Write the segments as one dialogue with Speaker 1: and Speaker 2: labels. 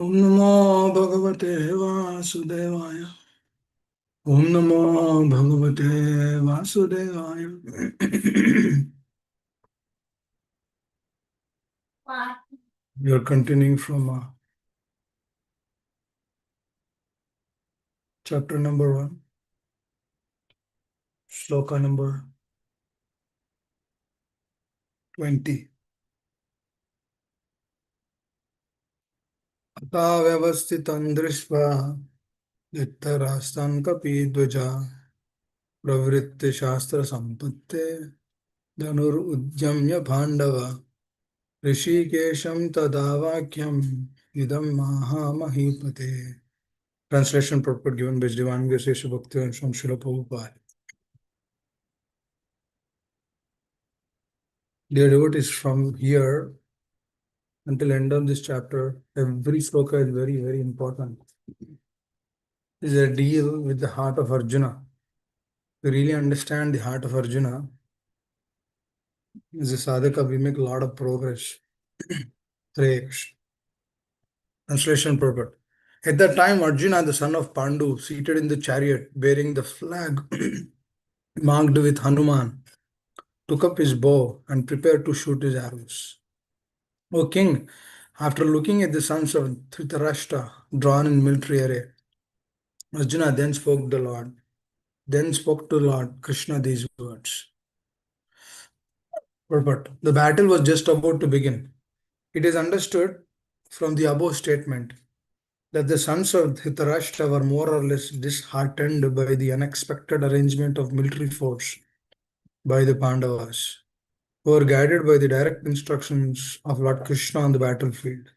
Speaker 1: Om Namo Bhagavate Vasudevaya. Om Namo Bhagavate Vasudevaya. We are continuing from chapter number 1, shloka number 20. Ata vyavasthitam drishva dittarastan kapidvaja pravritti shastra sampatte dhanur ujjamya bhandava rishikesham tadavakyam idam maha mahipate. Translation purport given by Divine Grace Bhakti and Srila Prabhupada. Dear devotees, from here until end of this chapter, every sloka is very, very important. This is a deal with the heart of Arjuna. To really understand the heart of Arjuna, as a sadhaka, we make a lot of progress. Hare Krishna. Translation purport. At that time, Arjuna, the son of Pandu, seated in the chariot, bearing the flag marked with Hanuman, took up his bow and prepared to shoot his arrows. O king, after looking at the sons of Dhritarashtra drawn in military array, Arjuna then spoke to Lord Krishna these words. Purport. The battle was just about to begin. It is understood from the above statement that the sons of Dhritarashtra were more or less disheartened by the unexpected arrangement of military force by the Pandavas, who were guided by the direct instructions of Lord Krishna on the battlefield.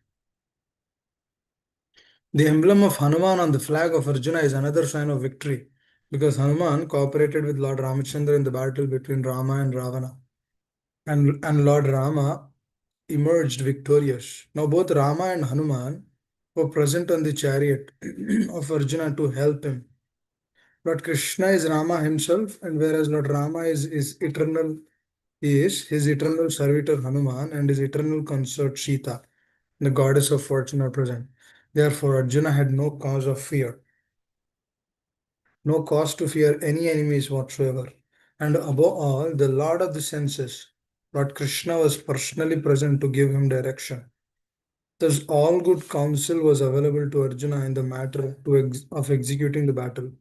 Speaker 1: The emblem of Hanuman on the flag of Arjuna is another sign of victory, because Hanuman cooperated with Lord Ramachandra in the battle between Rama and Ravana, and Lord Rama emerged victorious. Now both Rama and Hanuman were present on the chariot of Arjuna to help him. Lord Krishna is Rama himself, and whereas Lord Rama is his eternal servitor Hanuman and his eternal consort Sita, the goddess of fortune, are present. Therefore, Arjuna had no cause of fear, no cause to fear any enemies whatsoever. And above all, the Lord of the senses, Lord Krishna, was personally present to give him direction. Thus, all good counsel was available to Arjuna in the matter of executing the battle.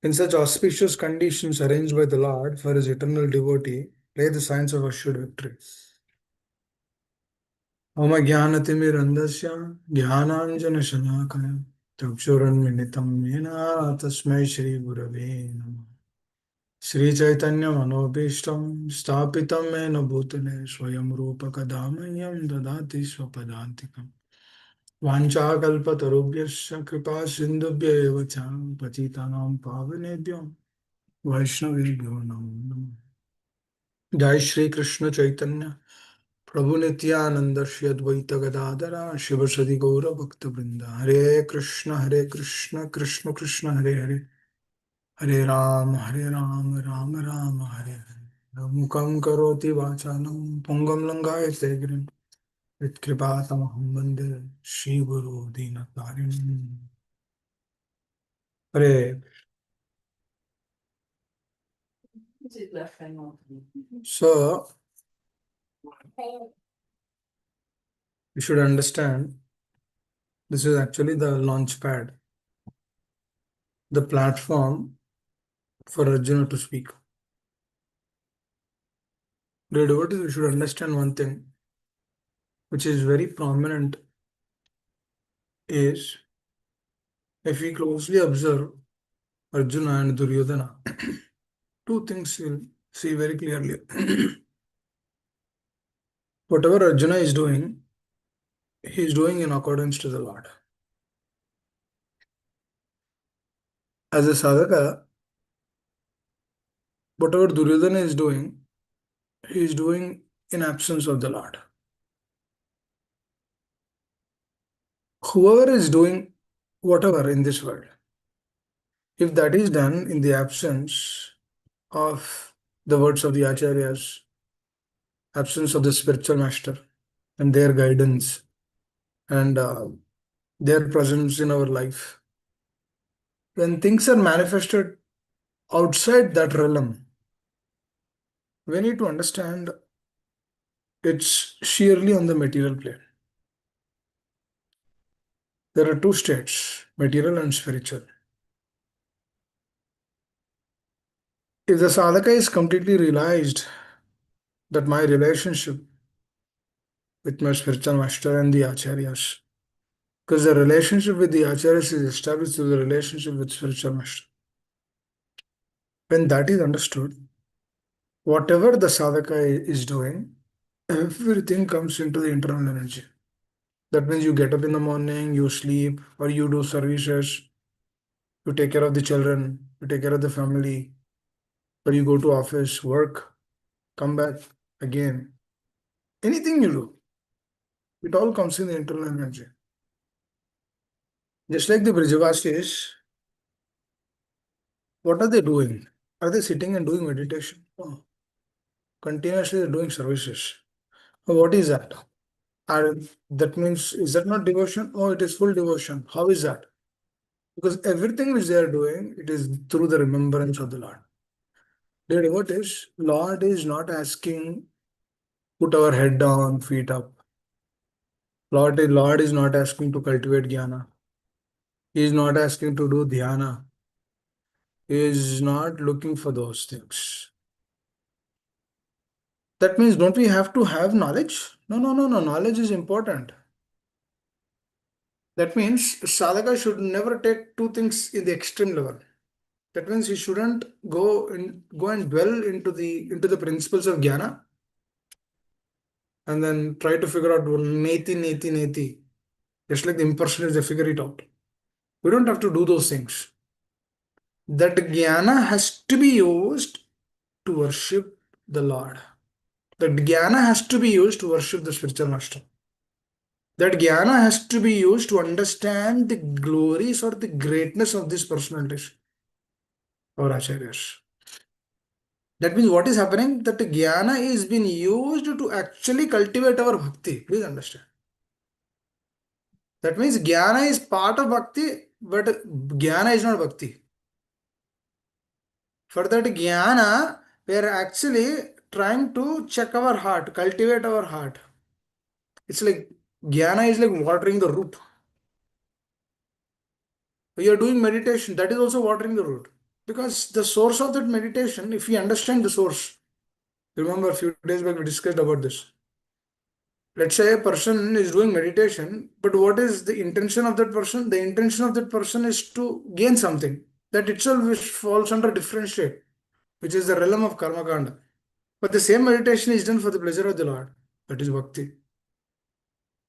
Speaker 1: In such auspicious conditions arranged by the Lord for his eternal devotee, lay the signs of assured victory. Om Jnanatimirandasya Jnananjana-Shalakaya Chakshurunmilitam Yena Tasmai Shri Gurave Namah. Shri Chaitanya Manobhishtam Stapitam Mena Bhutale Swayam Rupa Kadamahyam Dadati Swapadantikam Vanchakalpatarubhyasya Kripa Sindhubhya Eva Cha Patitanam Pavanebhyam Vaishnavibhyo Namo Namo. Jai Shri Krishna Chaitanya Prabhu Nityananda Shri Advaita Gadadara Shivasadi Gaura Bhakta Vrinda Hare Krishna Krishna Krishna Hare Hare Hare Ram Ram Ram Hare Hare Mukam Karoti Vachalam Pungam Langayate Girim Vitkripatamaham Vande Shri Guru Dinatarim. Hare. So, you should understand this is actually the launch pad, the platform for Arjuna to speak. Dear devotees, we should understand one thing which is very prominent is if we closely observe Arjuna and Duryodhana, two things we'll see very clearly. Whatever Arjuna is doing, he is doing in accordance to the Lord. As a sadhaka, whatever Duryodhana is doing, he is doing in absence of the Lord. Whoever is doing whatever in this world, if that is done in the absence of the words of the Acharyas, absence of the spiritual master and their guidance, and their presence in our life. When things are manifested outside that realm, we need to understand it's sheerly on the material plane. There are two states, material and spiritual. If the sadhaka is completely realized that my relationship with my spiritual master and the acharyas, because the relationship with the acharyas is established through the relationship with spiritual master. When that is understood, whatever the sadhaka is doing, everything comes into the internal energy. That means you get up in the morning, you sleep, or you do services, you take care of the children, you take care of the family, or you go to office, work, come back again. Anything you do, it all comes in the internal energy. Just like the Brijavasis, what are they doing? Are they sitting and doing meditation? No. Continuously they're doing services. What is that? Are, that means, is that not devotion? Oh, it is full devotion. How is that? Because everything which they are doing, it is through the remembrance of the Lord. Dear devotees, Lord is not asking, put our head down, feet up. Lord is not asking to cultivate jnana. He is not asking to do dhyana. He is not looking for those things. That means, don't we have to have knowledge? No, no, no, no. Knowledge is important. That means sadhaka should never take two things in the extreme level. That means he shouldn't go and dwell into the principles of jnana and then try to figure out neti, neti, neti. Just like the impersonalists, they figure it out. We don't have to do those things. That jnana has to be used to worship the Lord. That jnana has to be used to worship the spiritual master. That jnana has to be used to understand the glories or the greatness of these personalities or acharyas. That means what is happening? That jnana is being used to actually cultivate our bhakti. Please understand. That means jnana is part of bhakti, but jnana is not bhakti. For that jnana, we are actually trying to check our heart, cultivate our heart. It's like jnana is like watering the root. We are doing meditation, that is also watering the root. Because the source of that meditation, if we understand the source, remember a few days back we discussed about this. Let's say a person is doing meditation, but what is the intention of that person? The intention of that person is to gain something. That itself which falls under different state, which is the realm of karma kanda. But the same meditation is done for the pleasure of the Lord. That is bhakti.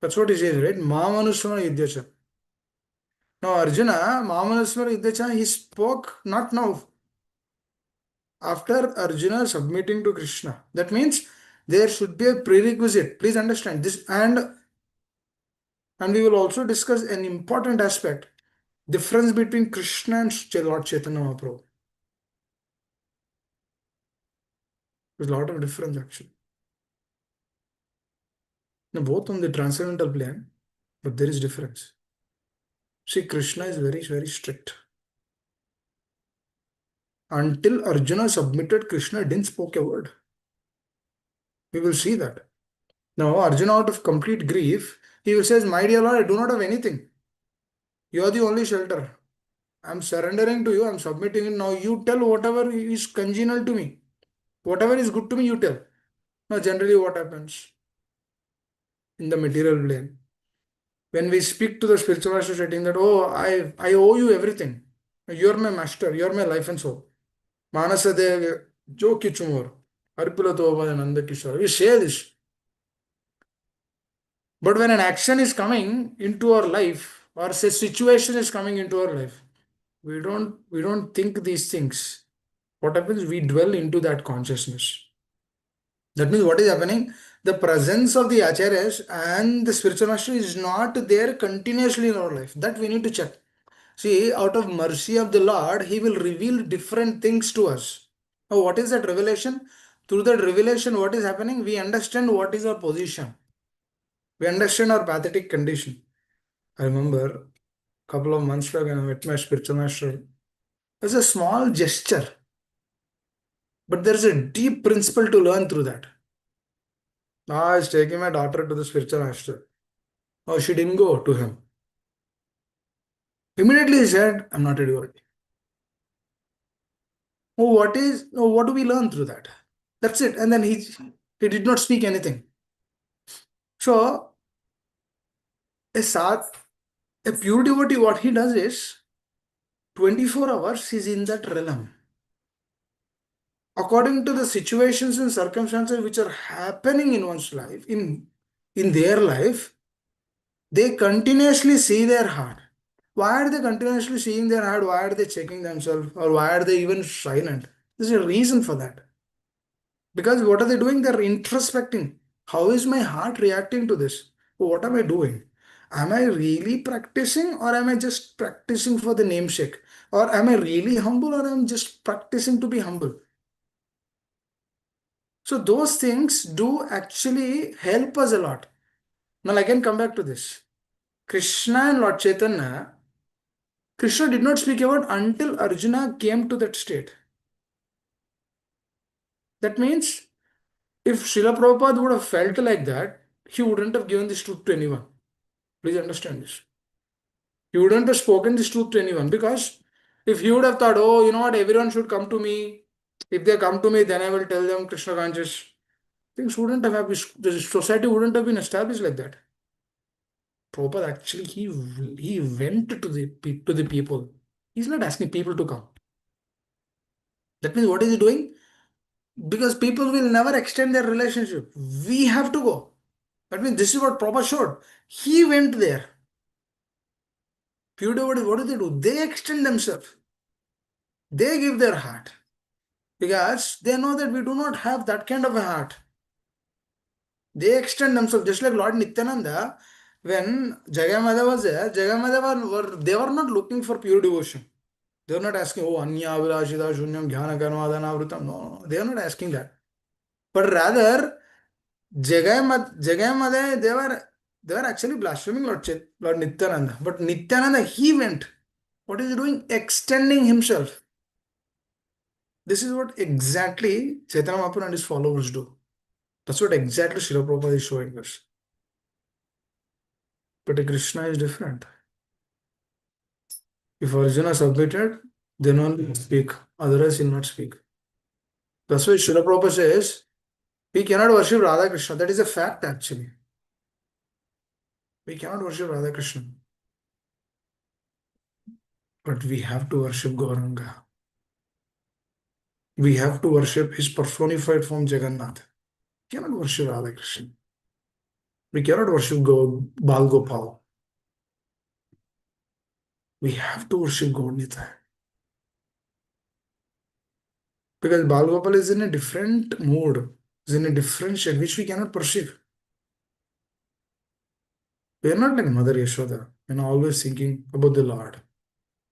Speaker 1: That's what he says, right? Mamanusmara yudhyacha. Now Arjuna, Mamanusmara yudhyacha, he spoke not now. After Arjuna submitting to Krishna. That means there should be a prerequisite. Please understand this. And we will also discuss an important aspect. Difference between Krishna and Lord Chaitanya Mahaprabhu. There's a lot of difference actually. Now, both on the transcendental plane, but there is difference. See, Krishna is very, very strict. Until Arjuna submitted, Krishna didn't spoke a word. We will see that. Now, Arjuna, out of complete grief, he will say, my dear Lord, I do not have anything. You are the only shelter. I'm surrendering to you. I'm submitting it. Now you tell whatever is congenial to me. Whatever is good to me, you tell. Now, generally, what happens in the material plane? When we speak to the spiritual master stating that, oh, I owe you everything. You're my master. You're my life and soul. Manasa de Jo Kichumor. Arpula Toba Nanda Kishore. We say this. But when an action is coming into our life, or say situation is coming into our life, we don't think these things. What happens? We dwell into that consciousness. That means what is happening? The presence of the acharyas and the spiritual master is not there continuously in our life. That we need to check. See, out of mercy of the Lord, He will reveal different things to us. Now, what is that revelation? Through that revelation, what is happening? We understand what is our position. We understand our pathetic condition. I remember a couple of months back when I met my spiritual master. It's a small gesture, but there's a deep principle to learn through that. Now I was taking my daughter to the spiritual master. Oh, she didn't go to him. Immediately he said, I'm not ready for it. Oh, what do we learn through that? That's it. And then he did not speak anything. So a sadh, a pure devotee, what he does is 24 hours he's in that realm. According to the situations and circumstances which are happening in one's life, in their life, they continuously see their heart. Why are they continuously seeing their heart? Why are they checking themselves? Or why are they even silent? There's a reason for that. Because what are they doing? They're introspecting. How is my heart reacting to this? What am I doing? Am I really practicing or am I just practicing for the namesake? Or am I really humble or am I just practicing to be humble? So those things do actually help us a lot. Now I can come back to this. Krishna and Lord Chaitanya, Krishna did not speak about until Arjuna came to that state. That means if Srila Prabhupada would have felt like that, he wouldn't have given this truth to anyone. Please understand this. He wouldn't have spoken this truth to anyone because if he would have thought, oh, you know what, everyone should come to me. If they come to me, then I will tell them Krishna conscious. Things wouldn't have happened. The society wouldn't have been established like that. Prabhupada actually he went to the people. He's not asking people to come. That means what is he doing? Because people will never extend their relationship. We have to go. That means this is what Prabhupada showed. He went there. Pure devotees, what do? They extend themselves. They give their heart. Because they know that we do not have that kind of a heart. They extend themselves, just like Lord Nityananda. When Jagamada was there, they were not looking for pure devotion. They are not asking, oh, Anya Avilashita Shunyam Jnana Karmadana Avrutam. No, they are not asking that. But rather, Jagamada, they were actually blaspheming Lord Nityananda. But Nityananda, he went. What is he doing? Extending himself. This is what exactly Chaitanya Mahaprabhu and his followers do. That's what exactly Srila Prabhupada is showing us. But Krishna is different. If Arjuna submitted, then only he'll speak. Otherwise, he'll not speak. That's why Srila Prabhupada says, we cannot worship Radha Krishna. That is a fact actually. We cannot worship Radha Krishna. But we have to worship Gauranga. We have to worship his personified form Jagannath. We cannot worship Radha Krishna. We cannot worship Bal Gopal. We have to worship Gaurnita. Because Bal Gopal is in a different mood, is in a different state, which we cannot perceive. We are not like Mother Yashoda, always thinking about the Lord.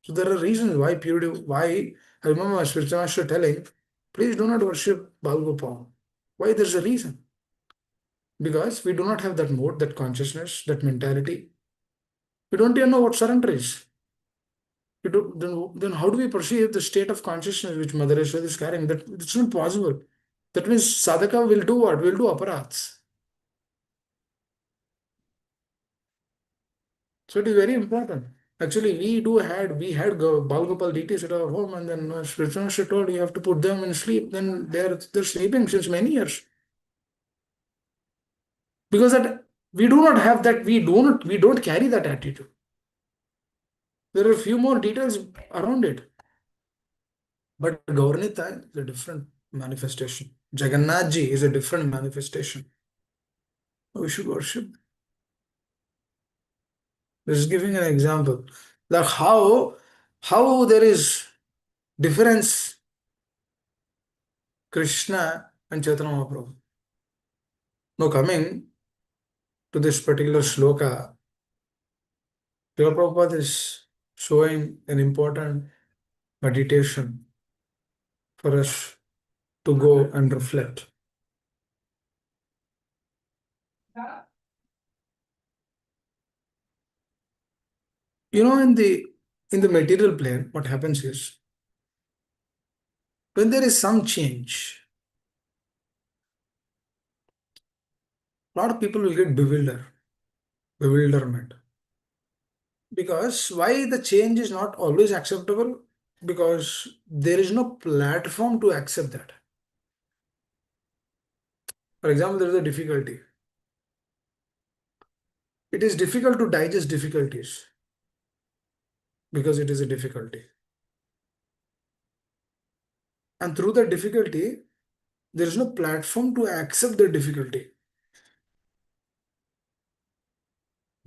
Speaker 1: So there are reasons why purity, why I remember my spiritual master telling, please do not worship Bal Gopal. Why? There's a reason. Because we do not have that mode, that consciousness, that mentality. We don't even know what surrender is. We don't, then how do we perceive the state of consciousness which Mother Yashoda is carrying? That it's not possible. That means sadhaka will do what? Will do aparats. So it is very important. Actually, we had Bal Gopal deities at our home, and then spiritual master told you have to put them in sleep. Then they're sleeping since many years. Because that we do not have that, we don't carry that attitude. There are a few more details around it. But Gaurnita is a different manifestation. Jagannathji is a different manifestation. We should worship. Just giving an example. Like how there is difference Krishna and Chaitanya Mahaprabhu. Now coming to this particular shloka, Srila Prabhupada is showing an important meditation for us to go and reflect. In the material plane, what happens is when there is some change, a lot of people will get bewilderment. Because why the change is not always acceptable? Because there is no platform to accept that. For example, there is a difficulty. It is difficult to digest difficulties because it is a difficulty. And through the difficulty, there is no platform to accept the difficulty.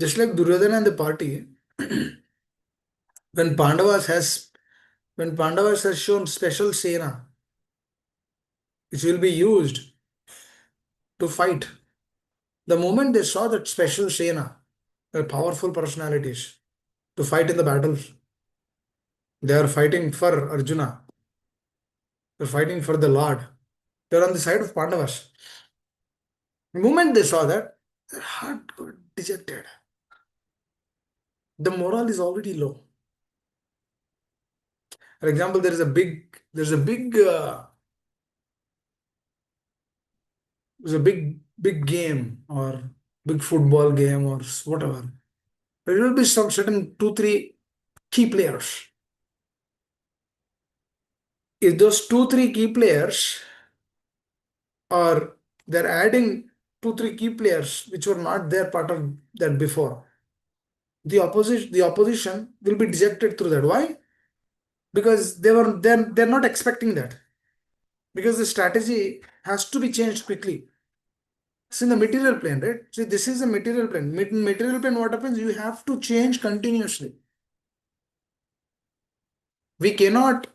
Speaker 1: Just like Duryodhana and the party, when Pandavas has shown special Sena, which will be used to fight. The moment they saw that special Sena, powerful personalities, to fight in the battles, they are fighting for Arjuna, they're fighting for the Lord, they're on the side of Pandavas. The moment they saw that, their heart got dejected. The morale is already low. For example, there's a big game or big football game or whatever. There will be some certain two, three key players. If those two, three key players are they're adding two, three key players which were not there part of that before, the opposition will be dejected through that. Why? Because they're not expecting that. Because the strategy has to be changed quickly. It's in the material plane, right? See, this is a material plane. Material plane, what happens? You have to change continuously. We cannot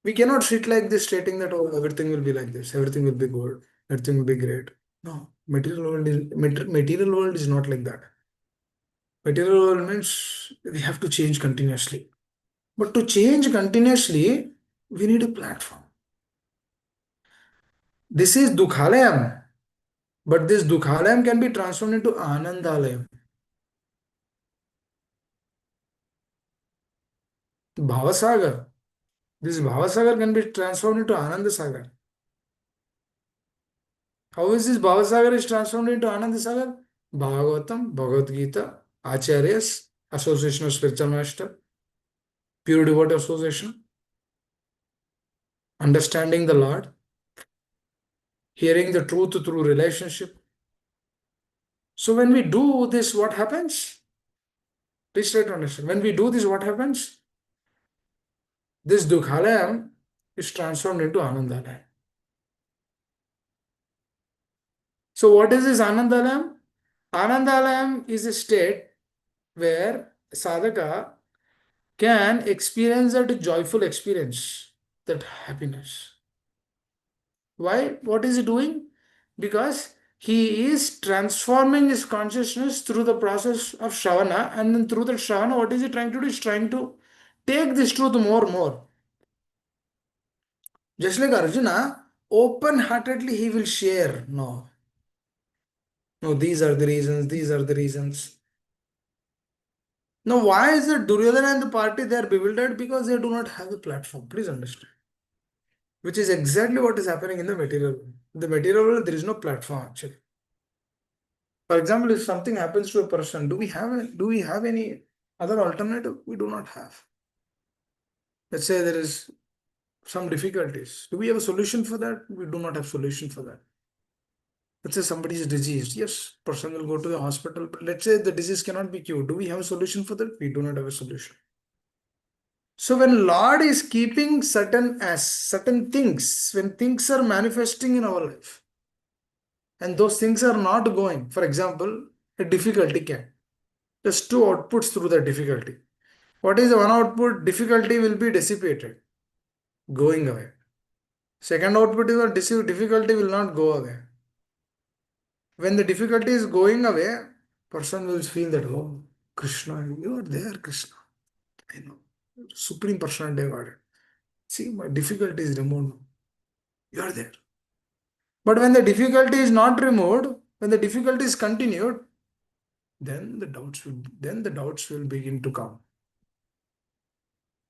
Speaker 1: we cannot sit like this stating that oh everything will be like this, everything will be good, everything will be great. No, material world is not like that. Material world means we have to change continuously. But to change continuously, we need a platform. This is Dukhalayam, but this Dukhalayam can be transformed into Anandalayam. Bhavasagar. This Bhavasagar can be transformed into Anandasagar. How is this Bhavasagar is transformed into Anandasagar? Bhagavatam, Bhagavad Gita, Acharyas, Association of Spiritual Master, Pure Devotee Association, understanding the Lord, hearing the truth through relationship. So when we do this, what happens? Please try to understand. When we do this, what happens? This Dukhalayam is transformed into Anandalayam. So what is this Anandalayam? Anandalayam is a state where sadhaka can experience that joyful experience, that happiness. Why? What is he doing? Because he is transforming his consciousness through the process of Shravana, and then through that Shravana, what is he trying to do? He's trying to take this truth more and more. Just like Arjuna, open heartedly he will share. No, no, these are the reasons, these are the reasons. Now, why is it Duryodhana and the party they are bewildered? Because they do not have a platform. Please understand. Which is exactly what is happening in the material world. In the material world, there is no platform actually. For example, if something happens to a person, do we have any other alternative? We do not have. Let's say there is some difficulties. Do we have a solution for that? We do not have solution for that. Let's say somebody is diseased. Yes, person will go to the hospital. But let's say the disease cannot be cured. Do we have a solution for that? We do not have a solution. So when Lord is keeping certain things, when things are manifesting in our life, and those things are not going, for example, a difficulty can. There's two outputs through the difficulty. What is the one output? Difficulty will be dissipated, going away. Second output is that difficulty will not go away. When the difficulty is going away, person will feel that, oh, Krishna, you are there, Krishna. I know. Supreme Personality of Godhead. See, my difficulty is removed. You are there. But when the difficulty is not removed, when the difficulty is continued, then the doubts will begin to come.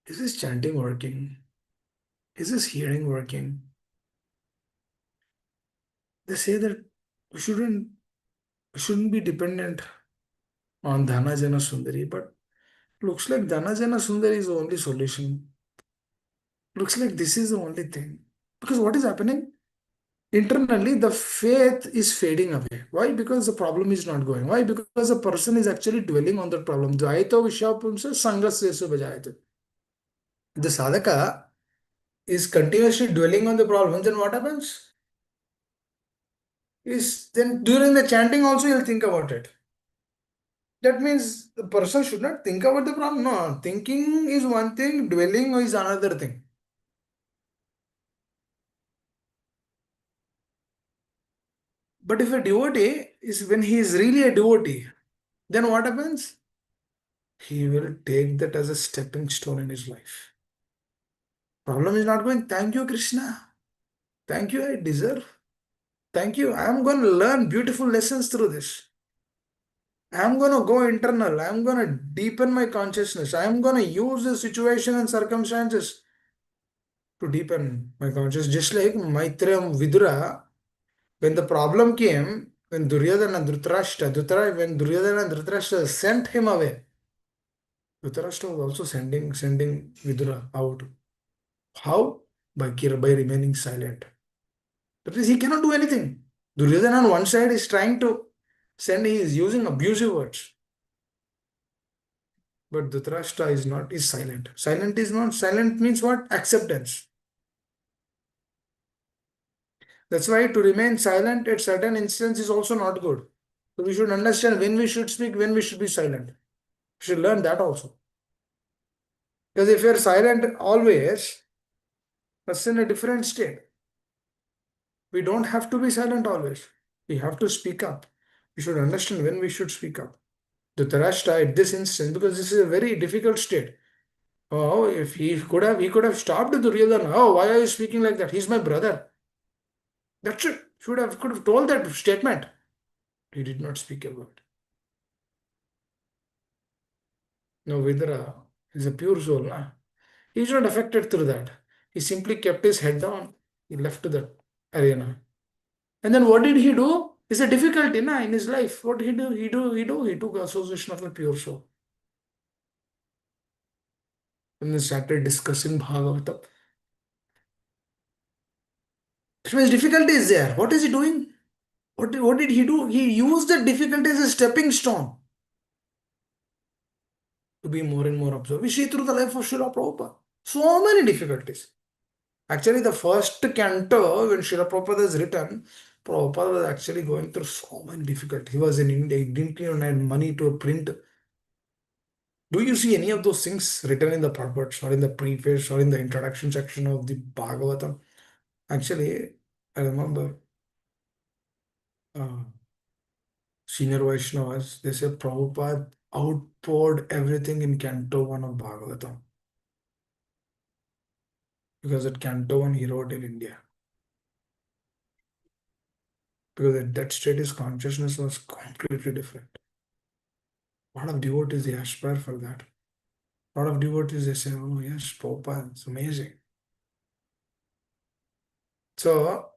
Speaker 1: Is this chanting working? Is this hearing working? They say that we shouldn't be dependent on Dhana Jana Sundari, but looks like Dhana Jana Sundari is the only solution. Looks like this is the only thing. Because what is happening? Internally, the faith is fading away. Why? Because the problem is not going. Why? Because the person is actually dwelling on the problem. Dvaito Vishapumsa Sangasyesu Bhajayate. The sadhaka is continuously dwelling on the problem, then what happens? Is then during the chanting also you'll think about it. That means the person should not think about the problem. No, thinking is one thing, dwelling is another thing. But if a devotee is when he is really a devotee, then what happens? He will take that as a stepping stone in his life. Problem is not going, thank you, Krishna. Thank you, I deserve. Thank you. I am going to learn beautiful lessons through this. I am going to go internal. I am going to deepen my consciousness. I am going to use the situation and circumstances to deepen my consciousness. Just like Maitreya Vidura, when the problem came, when Duryodhana and when Duryodhana and Dhritarashtra sent him away, Dhritarashtra was also sending Vidura out. How? By remaining silent. That is, he cannot do anything. Duryodhana on one side is trying to send, he is using abusive words. But Dhritarashtra is silent. Silent means what? Acceptance. That's why to remain silent at certain instances is also not good. So we should understand when we should speak, when we should be silent. We should learn that also. Because if you're silent always, that's in a different state. We don't have to be silent always. We have to speak up. We should understand when we should speak up. Dhritarashtra at this instance, because this is a very difficult state. Oh, if he could have stopped Duryodhana. Oh, why are you speaking like that? He's my brother. That's it. Could have told that statement. He did not speak a word. No, Vidra is a pure soul. Nah? He's not affected through that. He simply kept his head down. He left to the arena. And then what did he do? It's a difficulty in his life. What did he do? He took association of a pure soul. And they started discussing Bhagavatam. That means difficulty is there. What is he doing? What did he do? He used the difficulty as a stepping stone to be more and more observed. We see through the life of Srila Prabhupada. So many difficulties. Actually, the first canto, when Srila Prabhupada is written, Prabhupada was actually going through so many difficulties. He was in India, he didn't even have money to print. Do you see any of those things written in the purports or in the preface or in the introduction section of the Bhagavatam? Actually, I remember uh, senior Vaishnavas, they say Prabhupada outpoured everything in Canto 1 of Bhagavatam. Because at Canto 1 he wrote in India. Because at that state his consciousness was completely different. A lot of devotees they aspire for that. A lot of devotees they say, oh yes, Prabhupada, it's amazing. So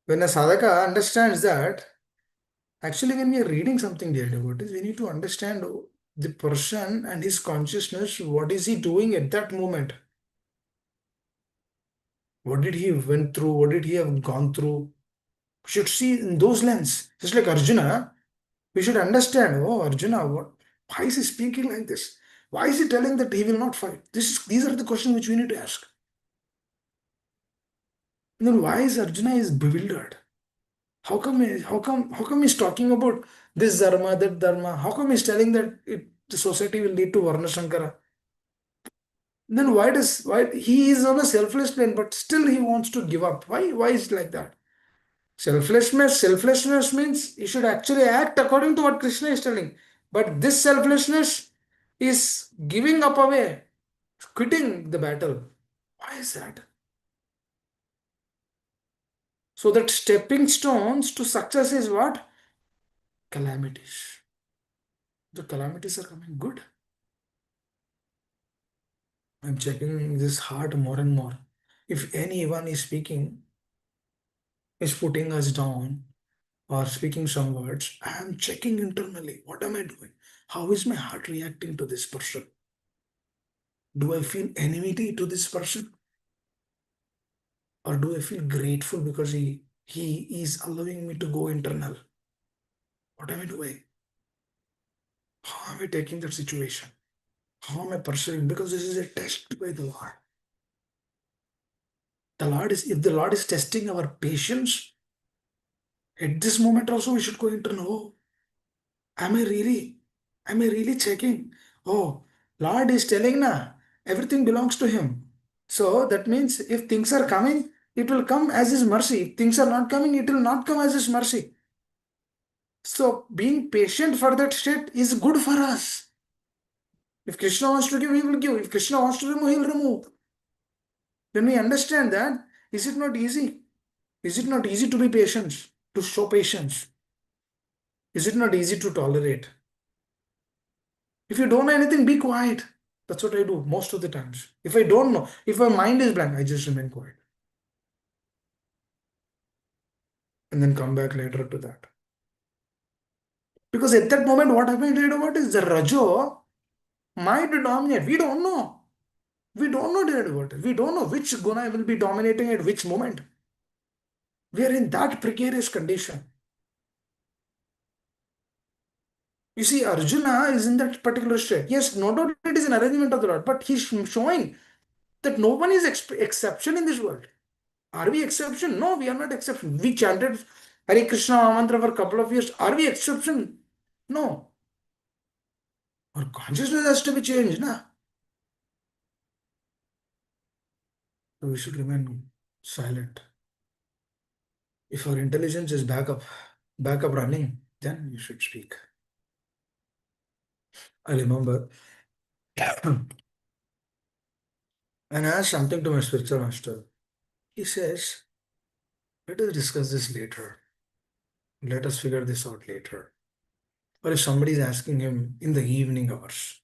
Speaker 1: when a sadhaka understands that, actually when we are reading something, dear devotees, we need to understand the person and his consciousness, what is he doing at that moment? What did he went through? What did he have gone through? We should see in those lens. Just like Arjuna, we should understand, oh Arjuna, why is he speaking like this? Why is he telling that he will not fight? These are the questions which we need to ask. And then why is Arjuna is bewildered? How come he's talking about this dharma, that dharma? How come he's telling that the society will lead to Varna Shankara? Then why he is on a selfless plane, but still he wants to give up? Why is it like that? Selflessness means you should actually act according to what Krishna is telling. But this selflessness is giving up away, quitting the battle. Why is that? So that stepping stones to success is what? Calamities. The calamities are coming. Good. I'm checking this heart more and more. If anyone is speaking, is putting us down or speaking some words, I am checking internally. What am I doing? How is my heart reacting to this person? Do I feel enmity to this person? Or do I feel grateful because he is allowing me to go internal? What am I doing? How am I taking that situation? How am I pursuing? Because this is a test by the Lord. If the Lord is testing our patience, at this moment also we should go into know, am I really, am I really checking? Oh, Lord is telling na, everything belongs to Him. So that means if things are coming, it will come as His mercy. If things are not coming, it will not come as His mercy. So being patient for that state is good for us. If Krishna wants to give, He will give. If Krishna wants to remove, He will remove. When we understand that, is it not easy? Is it not easy to be patient, to show patience? Is it not easy to tolerate? If you don't know anything, be quiet. That's what I do most of the times. If I don't know, if my mind is blank, I just remain quiet and then come back later to that. Because at that moment, what I'm read about is the Rajo might dominate. We don't know. We don't know that about it. We don't know which guna will be dominating at which moment. We are in that precarious condition. You see, Arjuna is in that particular state. Yes, no doubt it is an arrangement of the Lord, but he's showing that no one is exception in this world. Are we exception? No, we are not exception. We chanted Hare Krishna mantra for a couple of years. Are we exception? No. Our consciousness has to be changed, na? So we should remain silent. If our intelligence is back up running, then you should speak. I remember and I asked something to my spiritual master. He says, let us discuss this later. Let us figure this out later. Or if somebody is asking him in the evening hours,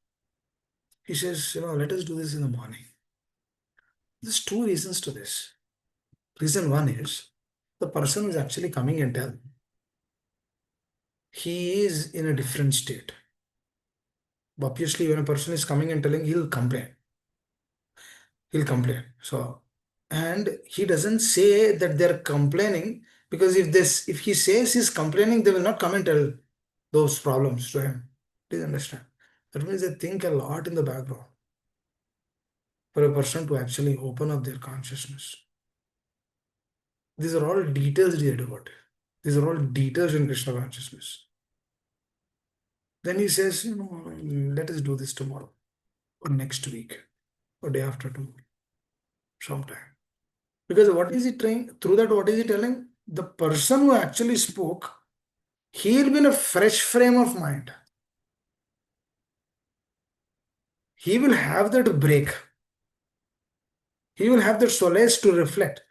Speaker 1: he says, let us do this in the morning. There's two reasons to this. Reason one is the person who is actually coming and tell, he is in a different state. Obviously, when a person is coming and telling, he'll complain. He'll complain. So, and he doesn't say that they're complaining because if he says he's complaining, they will not come and tell those problems to him. Please understand. That means they think a lot in the background for a person to actually open up their consciousness. These are all details they do about it. These are all details in Krishna consciousness. Then he says, let us do this tomorrow or next week or day after tomorrow, sometime. Because what is he trying, through that, what is he telling? The person who actually spoke, he will be in a fresh frame of mind. He will have that break. He will have that solace to reflect.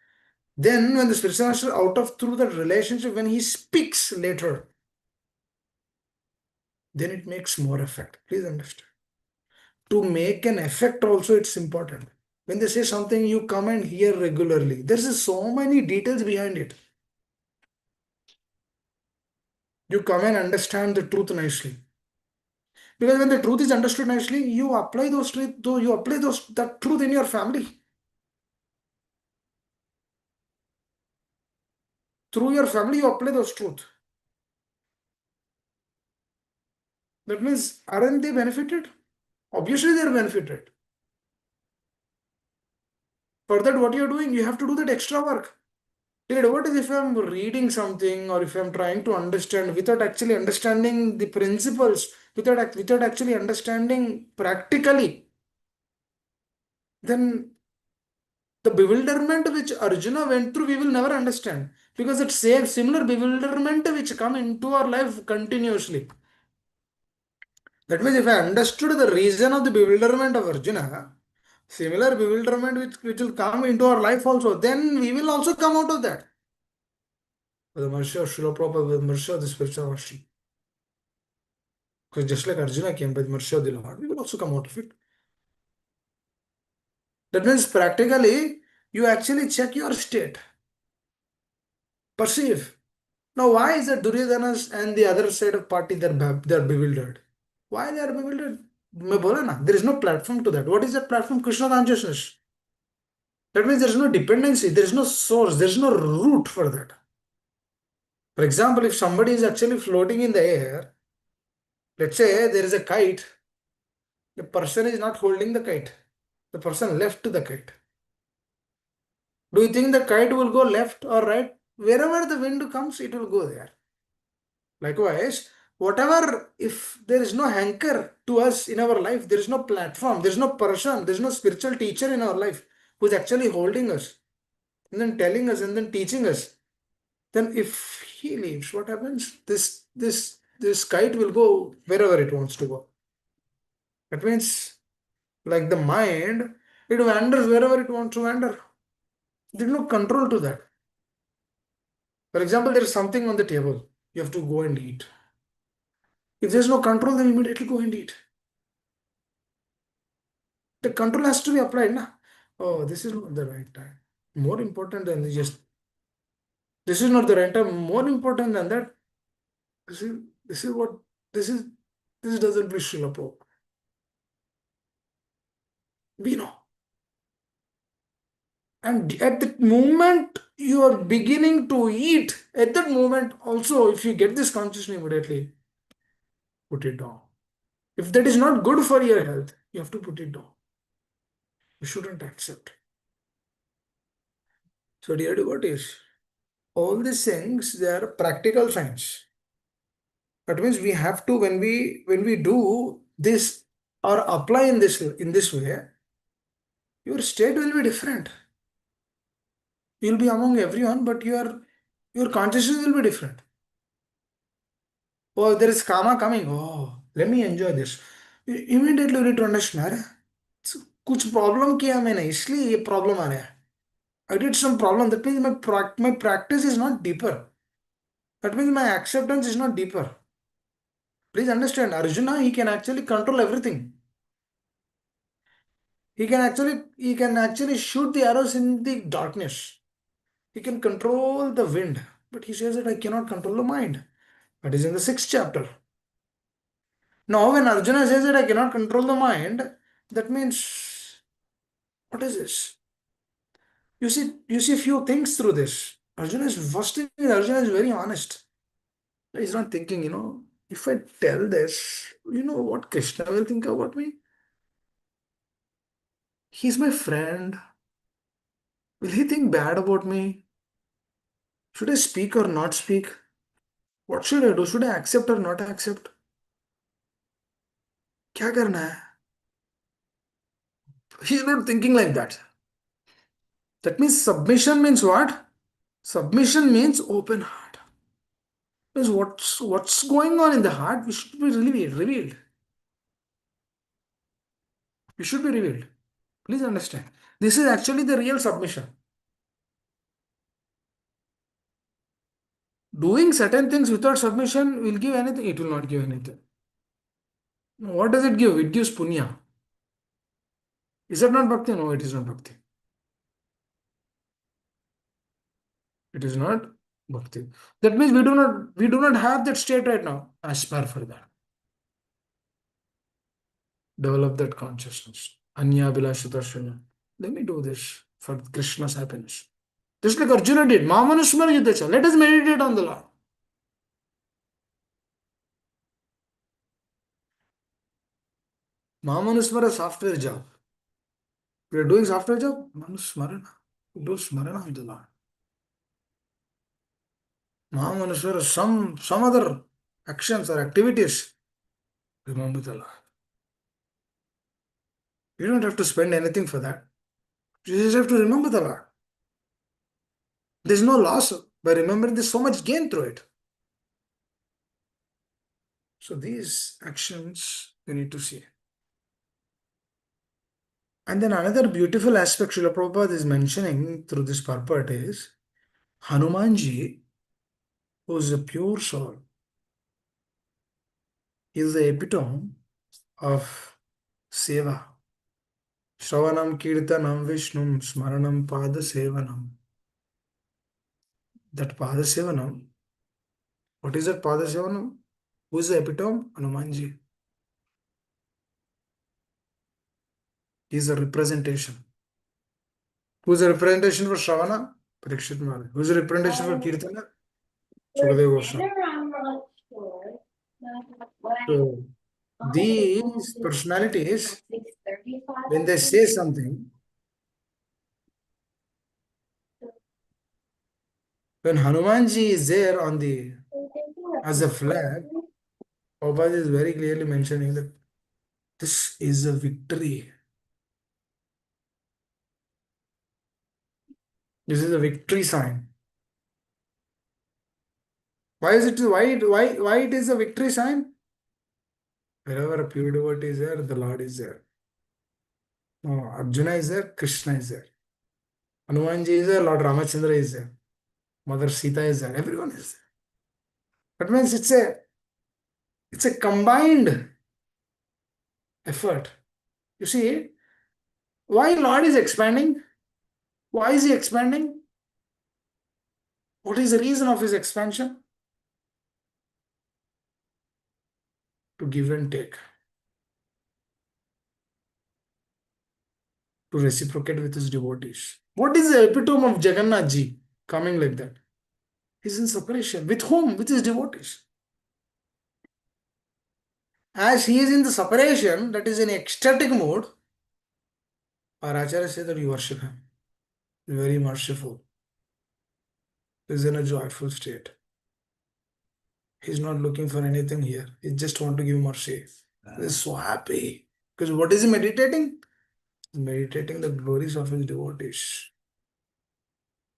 Speaker 1: Then when the spiritual master out of through that relationship, when he speaks later, then it makes more effect. Please understand. To make an effect also, it's important. When they say something, you come and hear regularly. There's so many details behind it. You come and understand the truth nicely. Because when the truth is understood nicely, you apply that truth in your family. Through your family, you apply those truth. That means, aren't they benefited? Obviously, they're benefited. For that, what you're doing, you have to do that extra work. Dude, what is if I'm reading something or if I'm trying to understand without actually understanding the principles, without actually understanding practically, then the bewilderment which Arjuna went through, we will never understand. Because it's same similar bewilderment which come into our life continuously. That means if I understood the reason of the bewilderment of Arjuna, similar bewilderment which will come into our life also, then we will also come out of that. With the mercy of Srila Prabhupada, with the mercy of the spiritual master. Because just like Arjuna came by the mercy of the Lord, we will also come out of it. That means practically, you actually check your state, perceive. Now, why is that Duryodhana's and the other side of party they're bewildered? Why they are bewildered? मैं बोला ना, there is no platform to that. What is that platform? Krishna consciousness. That means there is no dependency, there is no source, there is no root for that. For example, if somebody is actually floating in the air, let's say there is a kite, the person is not holding the kite, the person left the kite. Do you think the kite will go left or right? Wherever the wind comes, it will go there. Likewise, whatever, if there is no anchor to us in our life, there is no platform, there is no person, there is no spiritual teacher in our life who is actually holding us and then telling us and then teaching us, then if he leaves, what happens? This kite will go wherever it wants to go. That means, like the mind, it wanders wherever it wants to wander. There is no control to that. For example, there is something on the table. You have to go and eat. If there's no control, then immediately go and eat. The control has to be applied, na? Oh, this is not the right time. More important than just this is not the right time. More important than that, this is this is what this is this doesn't please Srila Prabhupada. We know. And at the moment you are beginning to eat, at that moment also, if you get this consciousness immediately, put it down. If that is not good for your health, you have to put it down. You shouldn't accept. So, dear devotees, all these things they are practical science. That means we have to when we do this or apply in this way, your state will be different. You'll be among everyone, but your consciousness will be different. Oh, there is karma coming. Oh, let me enjoy this. Immediately you need to understand, अरे कुछ problem किया मैंने इसलिए ये problem आ रहा है. I did some problem. That means my practice is not deeper. That means my acceptance is not deeper. Please understand, Arjuna, he can actually control everything. He can actually shoot the arrows in the darkness. He can control the wind. But he says that I cannot control the mind. That is in the sixth chapter. Now, when Arjuna says that I cannot control the mind, that means what is this? You see few things through this. Arjuna is first thing is Arjuna is very honest. He's not thinking, if I tell this, you know what Krishna will think about me? He's my friend. Will he think bad about me? Should I speak or not speak? What should I do? Should I accept or not accept? क्या करना है? He's not thinking like that. That means submission means what? Submission means open heart. Means what's going on in the heart, we should be revealed. We should be revealed. Please understand. This is actually the real submission. Doing certain things without submission will give anything. It will not give anything. What does it give? It gives punya. Is that not bhakti? No, it is not bhakti. It is not bhakti. That means we do not have that state right now. Aspire for that. Develop that consciousness. Anya Bilashitarsana. Let me do this for Krishna's happiness. Just like Arjuna did. Mamanusmara Yuddhacha. Let us meditate on the Lord. Mamanusmara software job. We are doing software job. Manusmarana. Do smarana of the Lord. Mahamanuswara, some other actions or activities, remember the Lord. You don't have to spend anything for that. You just have to remember the Lord. There's no loss by remembering, there's so much gain through it. So these actions you need to see. And then another beautiful aspect Srila Prabhupada is mentioning through this purport is Hanumanji, who is a pure soul. He is the epitome of seva. Shravanam Kirtanam Vishnum Smaranam Pada Sevanam. That Pada Sevanam, what is that Pada Sevanam? Who is the epitome? Hanumanji. He is a representation. Who is the representation for Shravana? Parikshit Maharaj. Who is the representation for Kirtana? Sukadeva Goswami. So these personalities, when they say something, when Hanumanji is there on the as a flag, Prabhupada is very clearly mentioning that this is a victory. This is a victory sign. Why is it why it is a victory sign? Wherever a pure devotee is there, the Lord is there. No, Arjuna is there, Krishna is there. Hanumanji is there, Lord Ramachandra is there. Mother Sita is there. Everyone is there. That means it's a combined effort. You see, why Lord is expanding? Why is he expanding? What is the reason of his expansion? To give and take. To reciprocate with his devotees. What is the epitome of Jagannath Ji coming like that? He's in separation. With whom? With his devotees. As he is in the separation, that is in ecstatic mood, our Acharya says that you worship him. Very merciful. He's in a joyful state. He's not looking for anything here. He just want to give mercy. He's so happy. Because what is he meditating? He's meditating the glories of his devotees.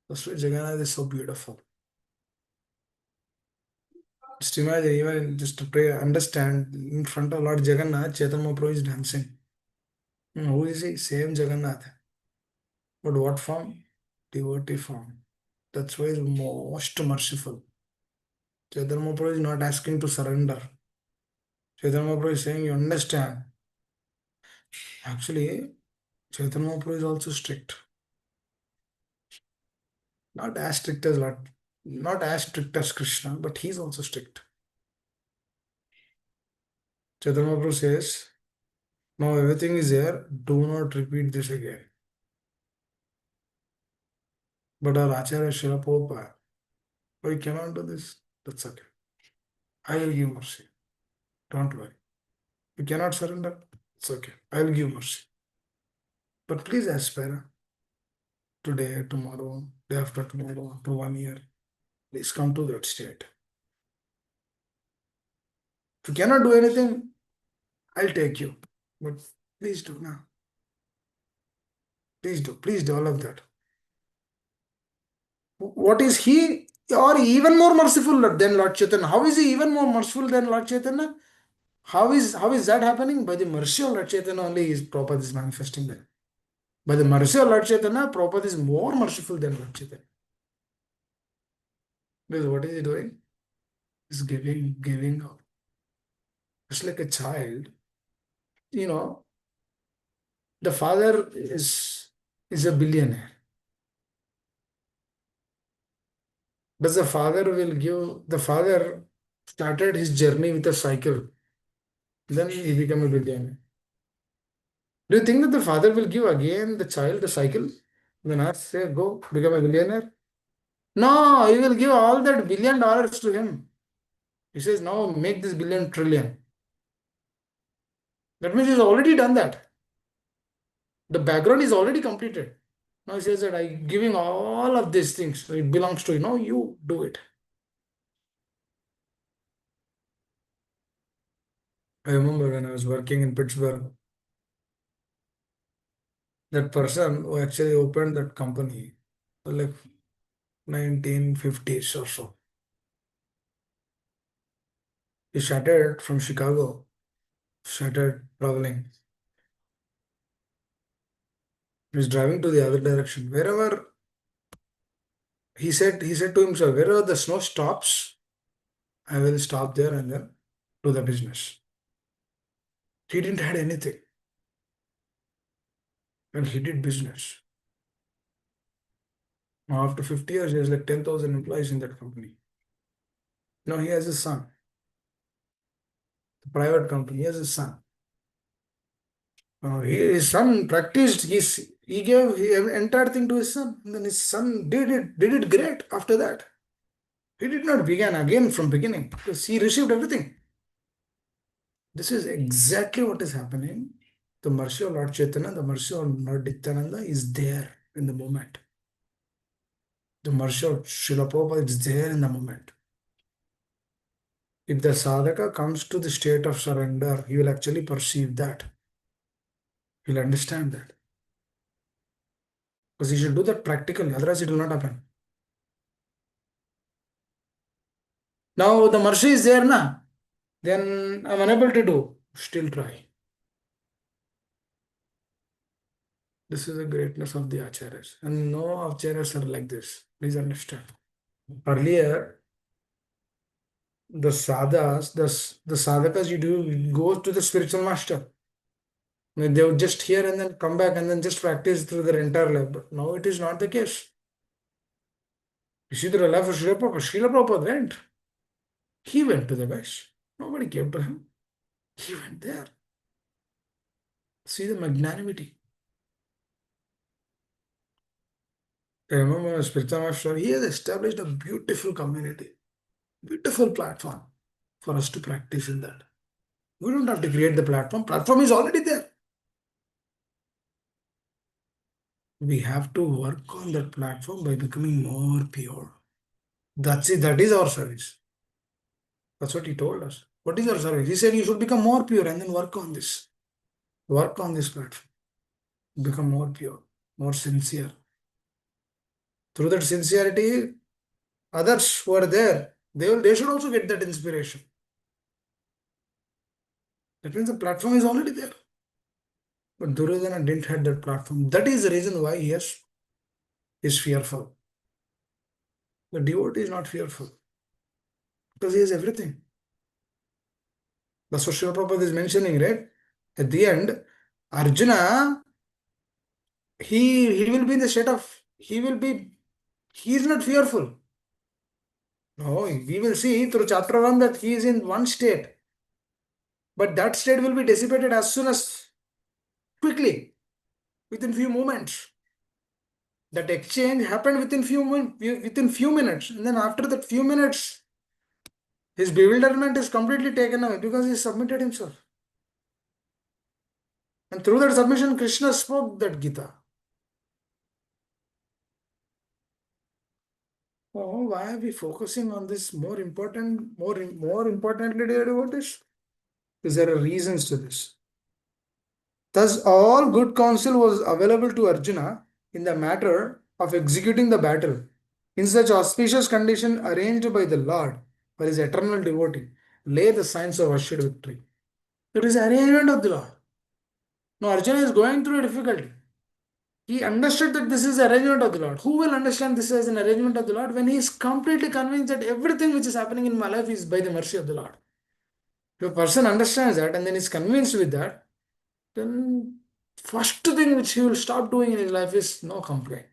Speaker 1: That's why Jagannath is so beautiful. Just imagine, even just to pray, understand, in front of Lord Jagannath, Chaitanya Mahaprabhu is dancing. Who is he? Same Jagannath. But what form? Devotee form. That's why he's most merciful. Chaitanya Mahaprabhu is not asking to surrender. Chaitanya Mahaprabhu is saying, you understand. Actually, Chaitanya Mahaprabhu is also strict. Not as strict as Lord, not as strict as Krishna, but he's also strict. Chaitanya Mahaprabhu says, now everything is there, do not repeat this again. But our Acharya Srila Prabhupada, oh, you cannot do this. That's okay. I will give mercy. Don't worry. You cannot surrender. It's okay. I will give mercy. But please aspire today, tomorrow, day after tomorrow, after 1 year. Please come to that state. If you cannot do anything, I'll take you. But please do now. Please do. Please develop that. What is he? Or even more merciful than Lord Chaitanya? How is he even more merciful than Lord Chaitanya? How is that happening? By the mercy of Lord Chaitanya only his Prabhupada is manifesting there. By the mercy of Lord Chaitanya, Prabhupada is more merciful than Lord Chaitanya. Because what is he doing? He's giving up. Just like a child, the father is a billionaire. But the father started his journey with a cycle. Then he became a billionaire. Do you think that the father will give again the child the cycle? Then ask, say, go become a billionaire? No, he will give all that $1 billion to him. He says, now make this billion trillion. That means he's already done that. The background is already completed. Now he says that I'm giving all of these things. So it belongs to you. No, you do it. I remember when I was working in Pittsburgh, that person who actually opened that company, like 1950s or so. He started from Chicago, started traveling. He's driving to the other direction. Wherever he said to himself, wherever the snow stops, I will stop there and then do the business. He didn't had anything. And he did business. Now, after 50 years, he has like 10,000 employees in that company. Now he has a son. The private company, he has a son. His son practiced, he gave entire thing to his son. And then his son did it great after that. He did not begin again from beginning because he received everything. This is exactly what is happening. The mercy of Lord Chaitanya, the mercy of Lord Nityananda is there in the moment. The mercy of Srila Prabhupada is there in the moment. If the sadhaka comes to the state of surrender, he will actually perceive that. He'll understand that. Because he should do that practically, otherwise it will not happen. Now the mercy is there, na? Then I'm unable to do. Still try. This is the greatness of the acharyas. And no acharyas are like this. Please understand. Earlier, the sadhas, the sadhakas you do go to the spiritual master. They would just hear and then come back and then just practice through their entire life. But now it is not the case. You see the life of Srila Prabhupada. Srila Prabhupada went. He went to the West. Nobody came to him. He went there. See the magnanimity. I remember spiritual master, he has established a beautiful community, beautiful platform for us to practice in that. We don't have to create the platform. Platform is already there. We have to work on that platform by becoming more pure. That's it. That is our service. That's what he told us. What is our service? He said you should become more pure and then work on this. Work on this platform. Become more pure, more sincere. Through that sincerity, others who are there, they should also get that inspiration. That means the platform is already there. But Duryodhana didn't have that platform. That is the reason why he is fearful. The devotee is not fearful because he has everything. That's what Srila Prabhupada is mentioning, right? At the end, Arjuna, he will be in the state of, he is not fearful. No, we will see through chapter 1 that he is in one state. But that state will be dissipated as soon as, quickly, within few moments. That exchange happened within few minutes. And then after that few minutes, his bewilderment is completely taken away because he submitted himself. And through that submission, Krishna spoke that Gita. Oh, why are we focusing on this more importantly, dear devotees? Because there are reasons to this. Thus, all good counsel was available to Arjuna in the matter of executing the battle. In such auspicious condition arranged by the Lord for his eternal devotee, lay the signs of assured victory. It is arrangement of the Lord. Now Arjuna is going through a difficulty. He understood that this is arrangement of the Lord. Who will understand this as an arrangement of the Lord when he is completely convinced that everything which is happening in my life is by the mercy of the Lord? If a person understands that and then is convinced with that, then first thing which he will stop doing in his life is no complaint.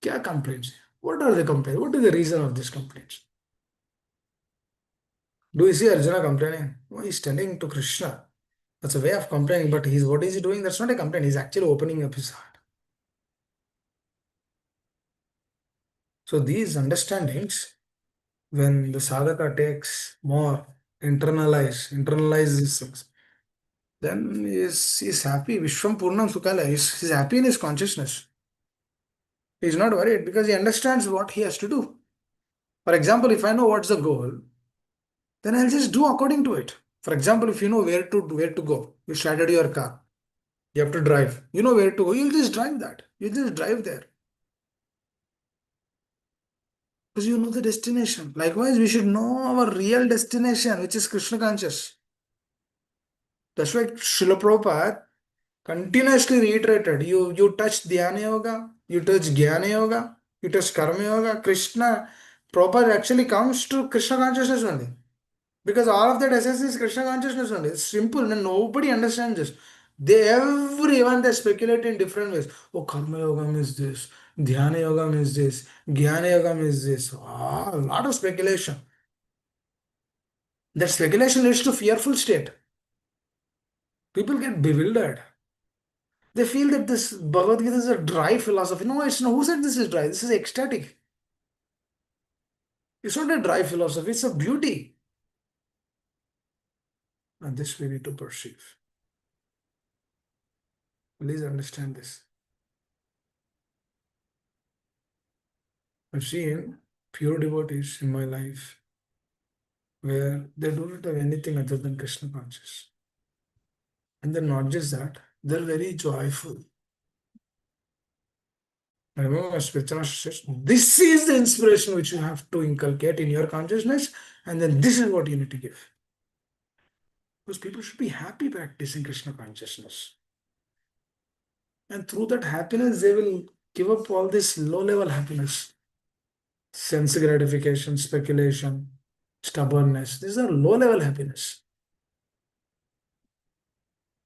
Speaker 1: Kya complaints? What are the complaints? What is the reason of these complaints? Do you see Arjuna complaining? Oh, he's telling to Krishna. That's a way of complaining, but what is he doing? That's not a complaint. He's actually opening up his heart. So these understandings, when the sadhaka takes more, internalize these things, then he's happy. Vishwam Purnam Sukala. He's happy in his consciousness. He's not worried because he understands what he has to do. For example, if I know what's the goal, then I'll just do according to it. For example, if you know where to go, you started your car, you have to drive. You know where to go, you'll just drive that. You just drive there. Because you know the destination. Likewise, we should know our real destination, which is Krishna conscious. That's why Srila Prabhupada continuously reiterated, you touch Dhyana Yoga, you touch Jnana Yoga, you touch Karma Yoga. Krishna, Prabhupada actually comes to Krishna consciousness only. Because all of that essence is Krishna consciousness only. It's simple and nobody understands this. Everyone they speculate in different ways. Oh, Karma Yoga means this, Dhyana Yoga means this, Jnana Yoga means this. Ah, a lot of speculation. That speculation leads to fearful state. People get bewildered. They feel that this Bhagavad Gita is a dry philosophy. No, it's not. Who said this is dry? This is ecstatic. It's not a dry philosophy, it's a beauty. And this we need to perceive. Please understand this. I've seen pure devotees in my life where they do not have anything other than Krishna conscious. And they're not just that, they're very joyful. I remember my spiritual master says, this is the inspiration which you have to inculcate in your consciousness, and then this is what you need to give. Because people should be happy practicing Krishna consciousness. And through that happiness, they will give up all this low level happiness, sense gratification, speculation, stubbornness. These are low level happiness.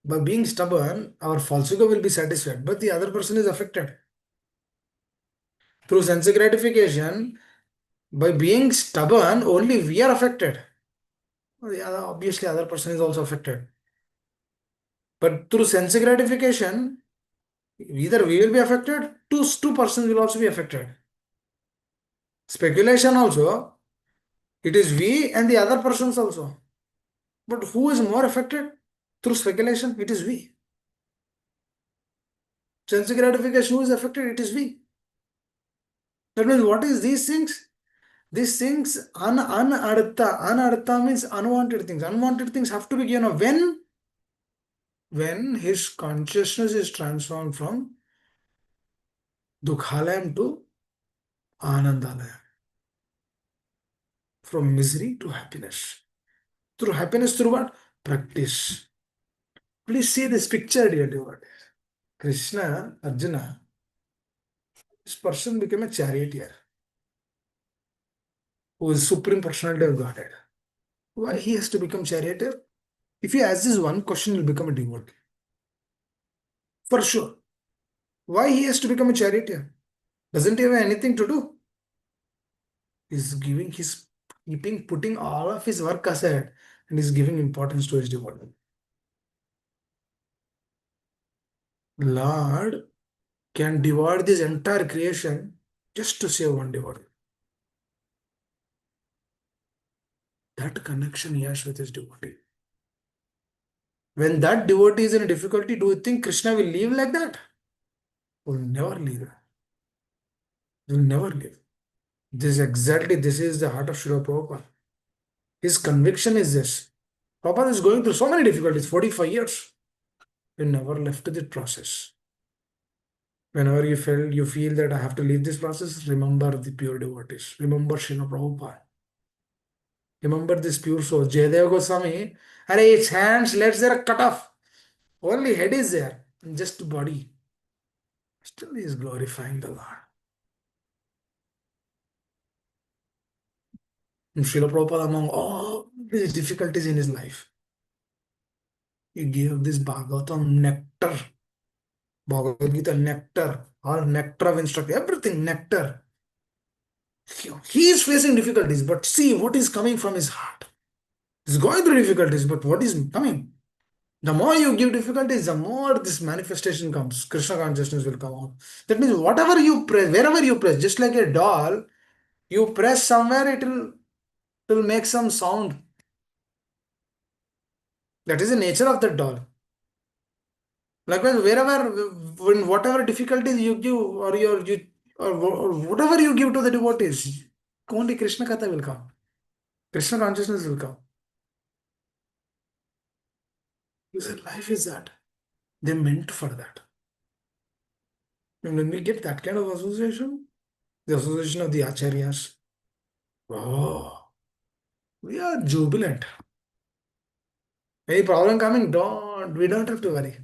Speaker 1: By being stubborn, our false ego will be satisfied, but the other person is affected. Through sense gratification, by being stubborn, only we are affected. Obviously, other person is also affected. But through sense gratification, either we will be affected, two persons will also be affected. Speculation also, it is we and the other persons also. But who is more affected? Through speculation, it is we. Sense gratification, who is affected? It is we. That means what is these things? These things, anartha means unwanted things. Unwanted things have to be given up. When his consciousness is transformed from dukhalayam to anandalayam, from misery to happiness. Through happiness, through what? Practice. Please see this picture, dear devotees. Krishna, Arjuna, this person became a charioteer who is Supreme Personality of Godhead. Why he has to become charioteer? If he asks this one question, he'll become a devotee. For sure. Why he has to become a charioteer? Doesn't he have anything to do? He's giving his putting all of his work aside and is giving importance to his devotee. Lord can devour this entire creation just to save one devotee. That connection he has with his devotee. When that devotee is in a difficulty, do you think Krishna will leave like that? Will never leave. Will never leave. This is the heart of Srila Prabhupada. His conviction is this. Prabhupada is going through so many difficulties, 45 years. He never left the process. Whenever you feel that I have to leave this process, remember the pure devotees. Remember Srila Prabhupada. Remember this pure soul. Jayadeva Goswami, its hands, legs are cut off. Only head is there, and just body. Still he is glorifying the Lord. And Srila Prabhupada, among all these difficulties in his life, he gave this Bhagavatam nectar. Bhagavad Gita nectar, all nectar of instruction, everything nectar. He is facing difficulties, but see what is coming from his heart. He's going through difficulties, but what is coming? The more you give difficulties, the more this manifestation comes. Krishna consciousness will come out. That means whatever you press, wherever you press, just like a doll, you press somewhere, it will make some sound. That is the nature of the doll. Likewise, wherever, when whatever difficulties you give, or whatever you give to the devotees, only Krishna Katha will come. Krishna consciousness will come. Because life is that. They're meant for that. And when we get that kind of association, the association of the acharyas, oh, we are jubilant. Any problem coming, we don't have to worry.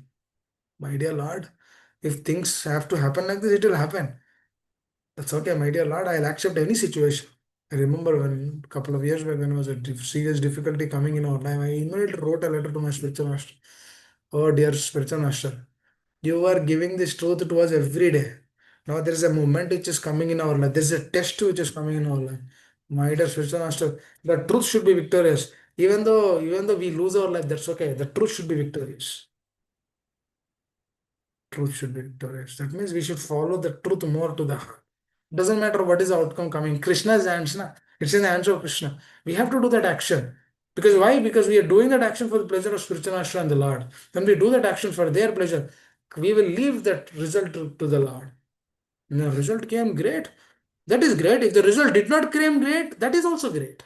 Speaker 1: My dear Lord, if things have to happen like this, it will happen. That's okay, my dear Lord, I'll accept any situation. I remember when a couple of years back when there was a serious difficulty coming in our life, I immediately wrote a letter to my spiritual master. Oh dear spiritual master, you are giving this truth to us every day. Now there is a moment which is coming in our life. There is a test which is coming in our life. My dear spiritual master, the truth should be victorious. Even though we lose our life, that's okay. The truth should be victorious. Truth should be victorious. That means we should follow the truth more to the heart. Doesn't matter what is the outcome coming. Krishna's hands, na? It's in the hands of Krishna. We have to do that action. Because why? Because we are doing that action for the pleasure of spiritual master and the Lord. When we do that action for their pleasure, we will leave that result to the Lord. And the result came great. That is great. If the result did not come great, that is also great.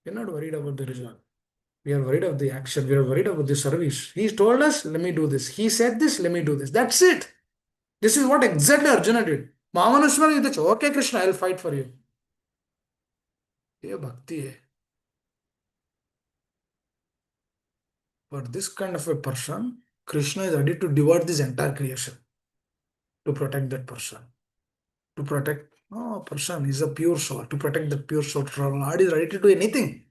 Speaker 1: We're not worried about the result. We are worried of the action. We are worried about the service. He told us, let me do this. He said this, let me do this. That's it. This is what exactly Arjuna did. Mamanuswar Yuddha, okay, Krishna, I'll fight for you. ये भक्ति है. For this kind of a person, Krishna is ready to devote this entire creation to protect that person. To protect, no person is a pure soul. To protect that pure soul, Lord is ready to do anything.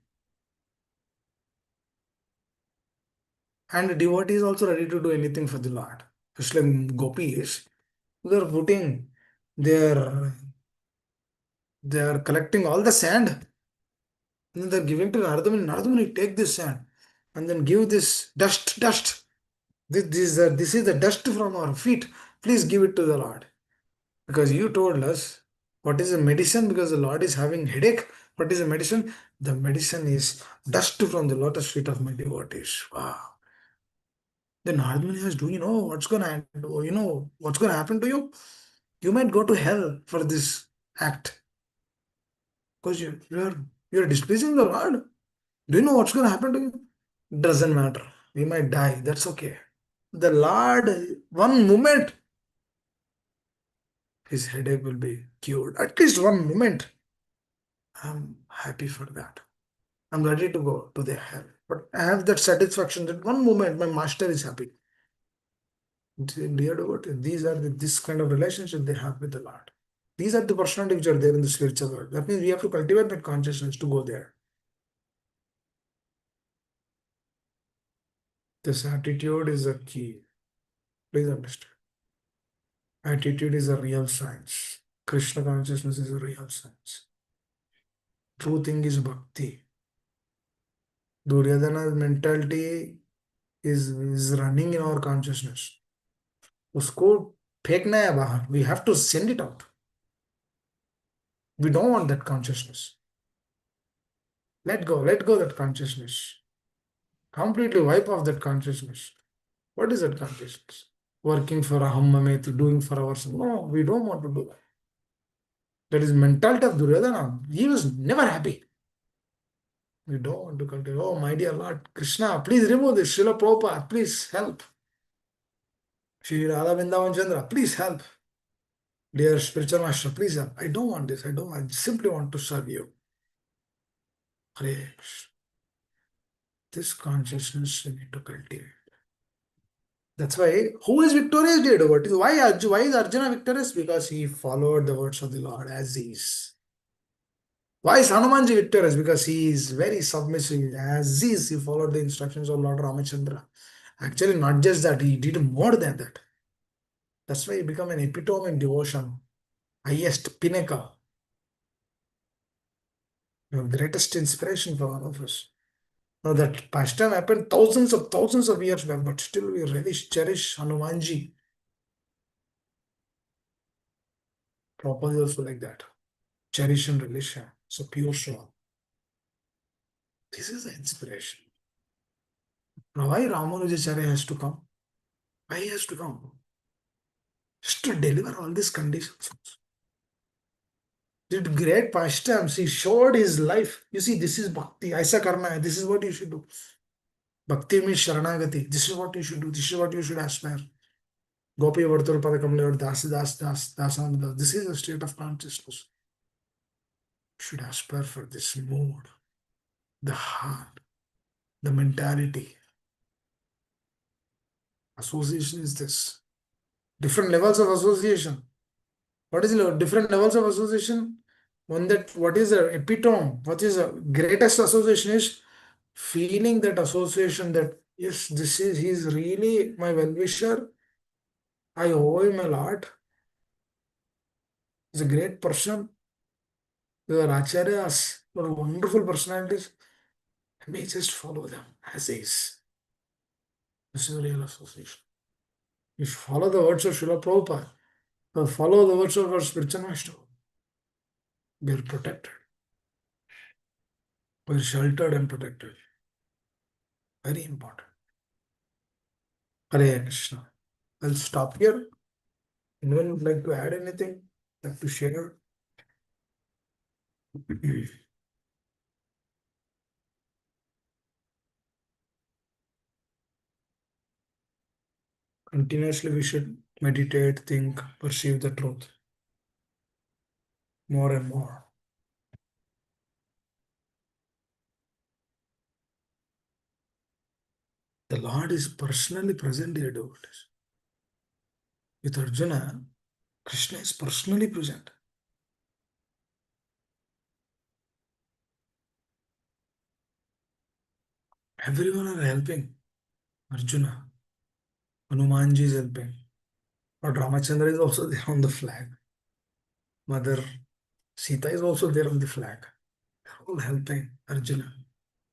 Speaker 1: And the devotee is also ready to do anything for the Lord. Just like gopis, they're putting, they're they're collecting all the sand, and then they're giving to Nardamuni. Nardamuni, take this sand, and then give this dust. This is the dust from our feet. Please give it to the Lord. Because you told us what is the medicine, because the Lord is having headache. What is the medicine? The medicine is dust from the lotus feet of my devotees. Wow. Then Nardamuni has, do you know what's gonna what's gonna happen to you? You might go to hell for this act. Because you're displeasing the Lord. Do you know what's gonna happen to you? Doesn't matter. We might die. That's okay. The Lord, one moment, his headache will be cured. At least one moment. I'm happy for that. I'm ready to go to the hell. But I have that satisfaction that one moment my master is happy. Dear devotee, these are this kind of relationship they have with the Lord. These are the personalities which are there in the spiritual world. That means we have to cultivate that consciousness to go there. This attitude is a key. Please understand. Attitude is a real science. Krishna consciousness is a real science. True thing is bhakti. Duryodhana's mentality is running in our consciousness. उसको फेंकना है बाहर. We have to send it out. We don't want that consciousness. Let go that consciousness. Completely wipe off that consciousness. What is that consciousness? Working for aham mameti, doing for ourselves. No, we don't want to do that. That is mentality of Duryodhana. He was never happy. We don't want to continue. Oh, my dear Lord Krishna, please remove this. Srila Prabhupada, please help. Shri Radha Vrindavan Chandra, please help. Dear spiritual master, please help. I don't want this. I don't. I simply want to serve you. Hare Krishna. This consciousness we need to cultivate. That's why who is victorious, dear devotee? Why is Arjuna victorious? Because he followed the words of the Lord as is. Why is Hanumanji victorious? Because he is very submissive. As is, he followed the instructions of Lord Ramachandra. Actually, not just that, he did more than that. That's why he became an epitome in devotion, highest pinnacle, the greatest inspiration for all of us. Now that pastime happened thousands of years back, but still we really cherish Hanumanji. Prabhupada is also like that. Cherish and relish him. So pure soul. This is the inspiration. Now why Ramanujacharya has to come? Why he has to come? Just to deliver all these conditions. Did great pastimes. He showed his life. You see, this is bhakti. Aisa karna hai. This is what you should do. Bhakti means sharanagati. This is what you should do. This is what you should aspire. Gopi Vartul Padakamli or Dasananda. This is a state of consciousness. You should aspire for this mood, the heart, the mentality. Association is this. Different levels of association. What is it? Different levels of association? what is the epitome, what is the greatest association is feeling that association that yes, he's really my well-wisher. I owe him a lot. He's a great person. There are acharyas, there are wonderful personalities. Let me just follow them as is. This is a real association. You follow the words of Srila Prabhupada, or follow the words of our spiritual master. We are protected. We are sheltered and protected. Very important. Hare Krishna. I'll stop here. Anyone would like to add anything? Like to share? Continuously we should meditate, think, perceive the truth more and more. The Lord is personally present here, devotees. With Arjuna, Krishna is personally present. Everyone are helping Arjuna. Hanumanji is helping. But Ramachandra is also there on the flag. Mother Sita is also there on the flag. They're all helping Arjuna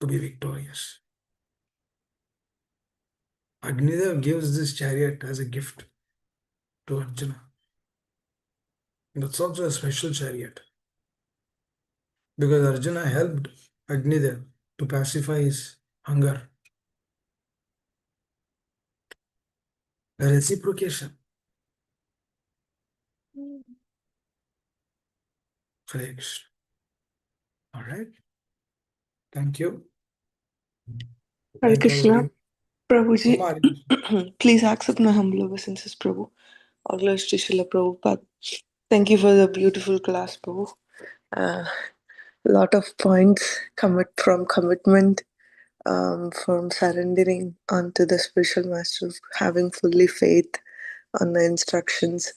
Speaker 1: to be victorious. Agnidev gives this chariot as a gift to Arjuna. That's also a special chariot. Because Arjuna helped Agnidev to pacify his hunger. A reciprocation. Hare Krishna. All right. Thank you.
Speaker 2: Hare
Speaker 1: Thank you,
Speaker 2: Krishna.
Speaker 1: everybody.
Speaker 2: Prabhuji,
Speaker 1: Mama, Hare Krishna.
Speaker 2: please accept my humble obeisances, Prabhu. All glories to Srila Prabhupada. Thank you for the beautiful class, Prabhu. A lot of points from commitment, from surrendering onto the spiritual master, having fully faith on the instructions,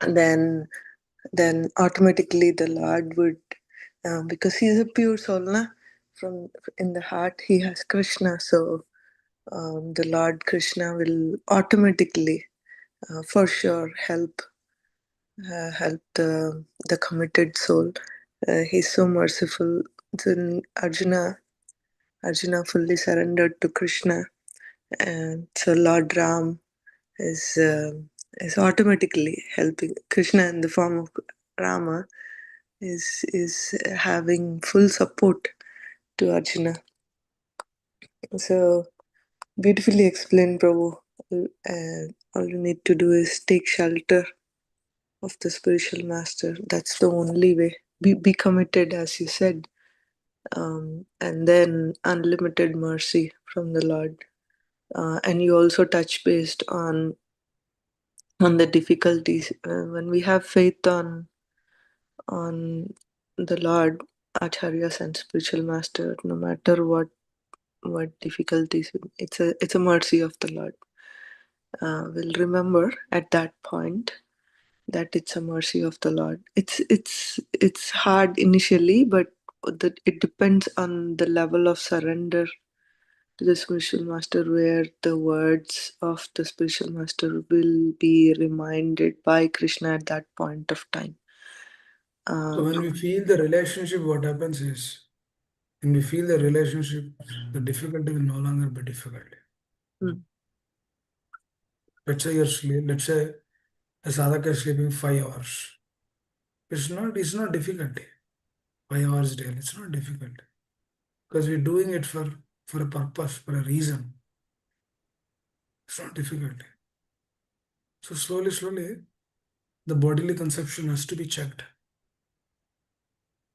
Speaker 2: and then automatically the Lord would, because He is a pure soul, na? From in the heart He has Krishna, so the Lord Krishna will automatically, for sure, help the committed soul. He's so merciful. Then Arjuna fully surrendered to Krishna, and so Lord Ram is is automatically helping Krishna in the form of Rama is having full support to Arjuna. So beautifully explained, Prabhu. All you need to do is take shelter of the spiritual master. That's the only way. Be committed, as you said, and then unlimited mercy from the Lord. And you also touch based on the difficulties. When we have faith on the Lord, acharyas and spiritual master, no matter what difficulties, it's a mercy of the Lord. We'll remember at that point that it's a mercy of the Lord. It's hard initially, but it depends on the level of surrender to the spiritual master, where the words of the spiritual master will be reminded by Krishna at that point of time.
Speaker 1: So when we feel the relationship, what happens is, when we feel the relationship, the difficulty will no longer be difficulty.
Speaker 2: Mm.
Speaker 1: Let's say let's say a sadhaka is sleeping 5 hours. It's not difficulty. 5 hours daily, it's not difficult. Because we're doing it for a purpose, for a reason. It's not difficult. So slowly, the bodily consumption has to be checked.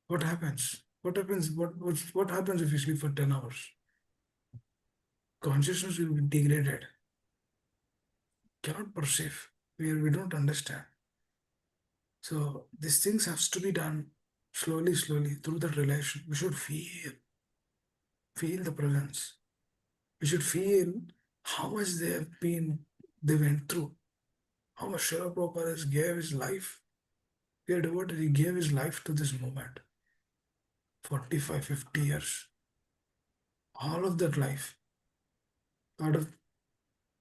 Speaker 1: What happens? What happens? What happens if you sleep for 10 hours? Consciousness will be degraded. Cannot perceive. We don't understand. So these things has to be done slowly through that relation. We should feel the presence. We should feel how much they went through, how much Srila Prabhupada gave his life. He had devoted, he gave his life to this movement. 45, 50 years. All of that life. Out of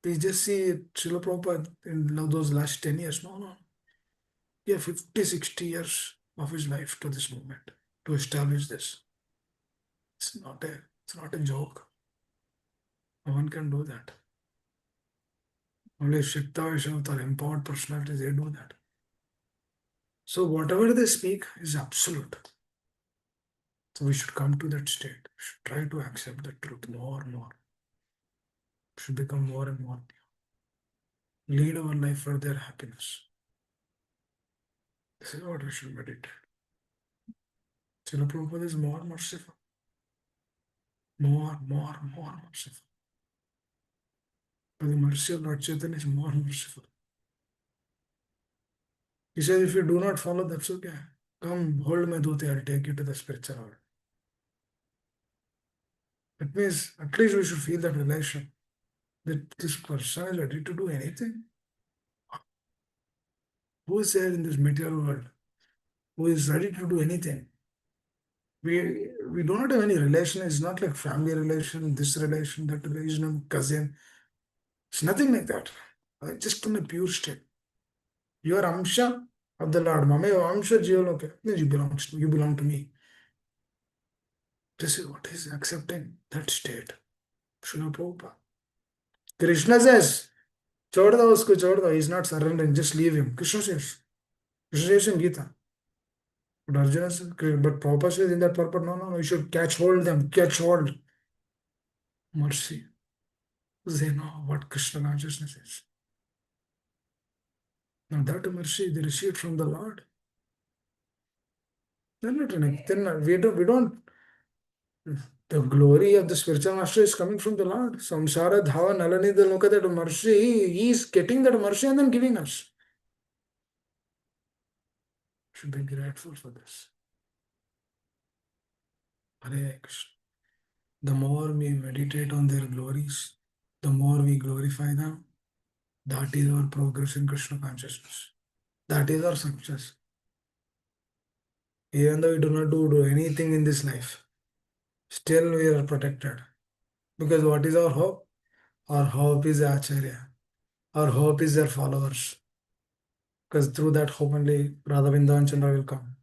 Speaker 1: we just see Srila Prabhupada in those last 10 years. No, no. Yeah, 50, 60 years of his life to this movement to establish this. It's not a joke. No one can do that. Only Shakta Vaishnavas or empowered personalities, they do that. So whatever they speak is absolute. So we should come to that state. We should try to accept the truth more and more. We should become more and more. Lead our life for their happiness. This is what we should meditate. Srila Prabhupada is more merciful. More merciful. But the mercy of Lord Chaitanya is more merciful. He says, if you do not follow, that's okay. Come, hold my dhoti, I'll take you to the spiritual world. That means at least we should feel that relation. That this person is ready to do anything. Who is there in this material world who is ready to do anything? We do not have any relation. It's not like family relation, this relation, that relation, cousin. It's nothing like that. Just in a pure state. You are Amsha of the Lord. Mame Amsha Jivaloka. You belong to me. This is what is accepting that state. Srila Prabhupada. Krishna says, छोड़ दो उसको छोड़ दो. He's not surrendering. Just leave him. Krishna says. Krishna says in Gita. But Arjuna says, but Prabhupada says in that purport, no, no, no. You should catch hold them. Catch hold. Mercy. They know what Krishna consciousness is. Now that mercy they received from the Lord. They're not we don't the glory of the spiritual master is coming from the Lord. Samsara dhava nalani the look at that mercy. He is getting that mercy and then giving us. Should be grateful for this. Hare Krishna. The more we meditate on their glories, the more we glorify them. That is our progress in Krishna consciousness. That is our success. Even though we do not do anything in this life, still we are protected. Because what is our hope? Our hope is Acharya. Our hope is their followers. Because through that hope only Radha Vrindavan Chandra will come.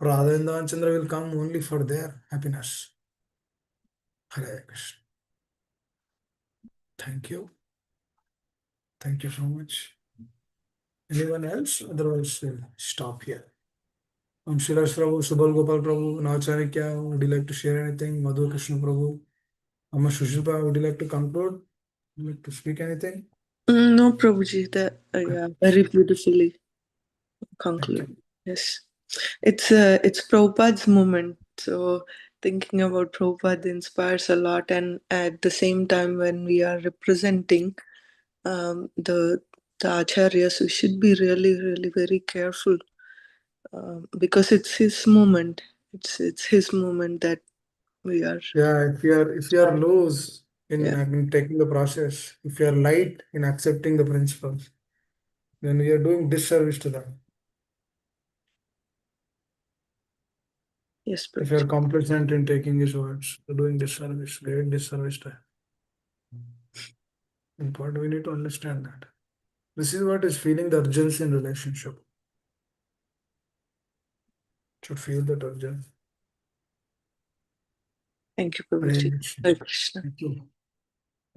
Speaker 1: Radha Vrindavan Chandra will come only for their happiness. Hare Krishna. Thank you. Thank you so much. Anyone else? Otherwise, we'll stop here. Shilash Prabhu, Subal Gopal Prabhu, Nacharya, would you like to share anything? Madhu Krishna Prabhu, Amma Shushilpa, would you like to conclude? Would you like to speak anything?
Speaker 2: No, Prabhuji, that
Speaker 1: Okay.
Speaker 2: yeah, very beautifully
Speaker 1: Thank
Speaker 2: concluded.
Speaker 1: you.
Speaker 2: Yes, it's Prabhupada's moment. So thinking about Prabhupada inspires a lot, and at the same time, when we are representing the acharyas, we should be really very careful because it's his moment. It's his moment that we are.
Speaker 1: Yeah, if you are loose
Speaker 2: Yeah.
Speaker 1: in taking the process, if you are light in accepting the principles, then we are doing disservice to them.
Speaker 2: Yes,
Speaker 1: If you
Speaker 2: Prabhuji.
Speaker 1: are complacent in taking his words, you're doing disservice, great disservice to him. Important, we need to understand that. This is what is feeling the urgency in relationship. Should feel that urgency.
Speaker 2: Thank you,
Speaker 1: Hare
Speaker 2: Prabhuji.
Speaker 1: Krishna.
Speaker 2: Hare Krishna.
Speaker 1: Thank you.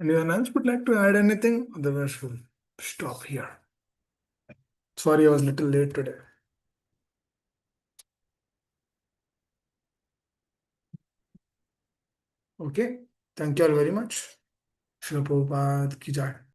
Speaker 1: Anyone else would like to add anything? Otherwise, we'll stop here. Sorry, I was a little late today. Okay. Thank you all very much. Shri Prabhupada ki jai.